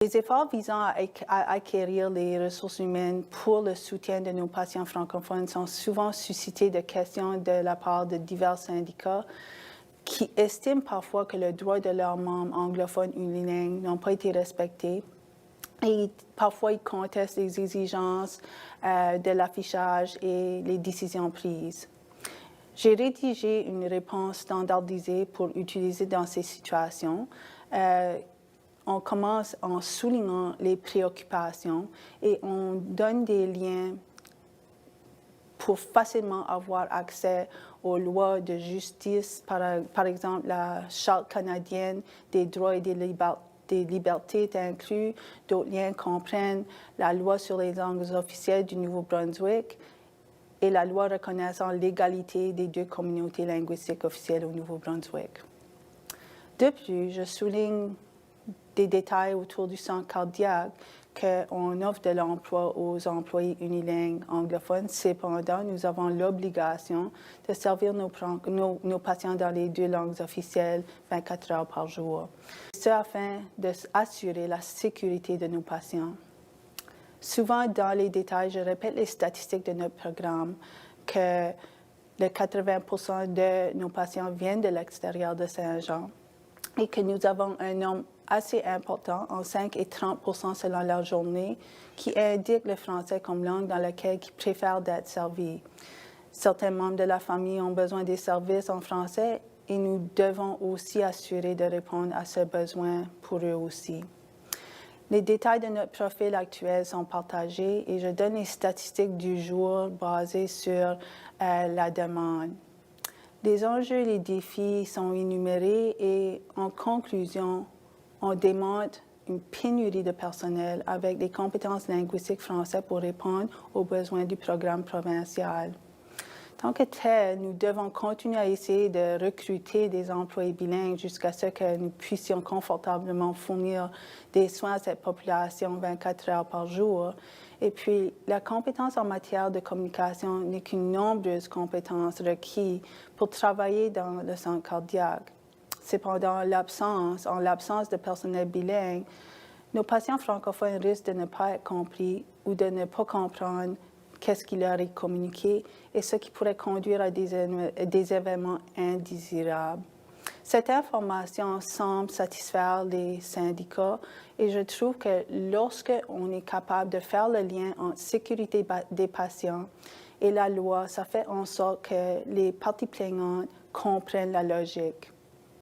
Les efforts visant à acquérir les ressources humaines pour le soutien de nos patients francophones sont souvent suscités de questions de la part de divers syndicats qui estiment parfois que les droits de leurs membres anglophones unilingues n'ont pas été respectés. Et parfois, ils contestent les exigences de l'affichage et les décisions prises. J'ai rédigé une réponse standardisée pour utiliser dans ces situations. On commence en soulignant les préoccupations et on donne des liens pour facilement avoir accès aux lois de justice, par exemple la Charte canadienne des droits et des libertés est inclus. D'autres liens comprennent la loi sur les langues officielles du Nouveau-Brunswick et la loi reconnaissant l'égalité des deux communautés linguistiques officielles au Nouveau-Brunswick. De plus, je souligne des détails autour du centre cardiaque qu'on offre de l'emploi aux employés unilingues anglophones. Cependant, nous avons l'obligation de servir nos patients dans les deux langues officielles 24 heures par jour. Ce afin d'assurer la sécurité de nos patients. Souvent, dans les détails, je répète les statistiques de notre programme que le 80% de nos patients viennent de l'extérieur de Saint-Jean et que nous avons un nombre assez important, en 5 et 30% selon leur journée, qui indique le français comme langue dans laquelle ils préfèrent d'être servis. Certains membres de la famille ont besoin des services en français et nous devons aussi assurer de répondre à ce besoin pour eux aussi. Les détails de notre profil actuel sont partagés et je donne les statistiques du jour basées sur la demande. Les enjeux et les défis sont énumérés et en conclusion, on démontre une pénurie de personnel avec des compétences linguistiques françaises pour répondre aux besoins du programme provincial. Tant que tel, nous devons continuer à essayer de recruter des employés bilingues jusqu'à ce que nous puissions confortablement fournir des soins à cette population 24 heures par jour. Et puis, la compétence en matière de communication n'est qu'une nombreuse compétence requise pour travailler dans le centre cardiaque. Cependant, en l'absence de personnel bilingue, nos patients francophones risquent de ne pas être compris ou de ne pas comprendre qu'est-ce qui leur est communiqué et ce qui pourrait conduire à des événements indésirables. Cette information semble satisfaire les syndicats et je trouve que lorsqu'on est capable de faire le lien entre sécurité des patients et la loi, ça fait en sorte que les parties plaignantes comprennent la logique.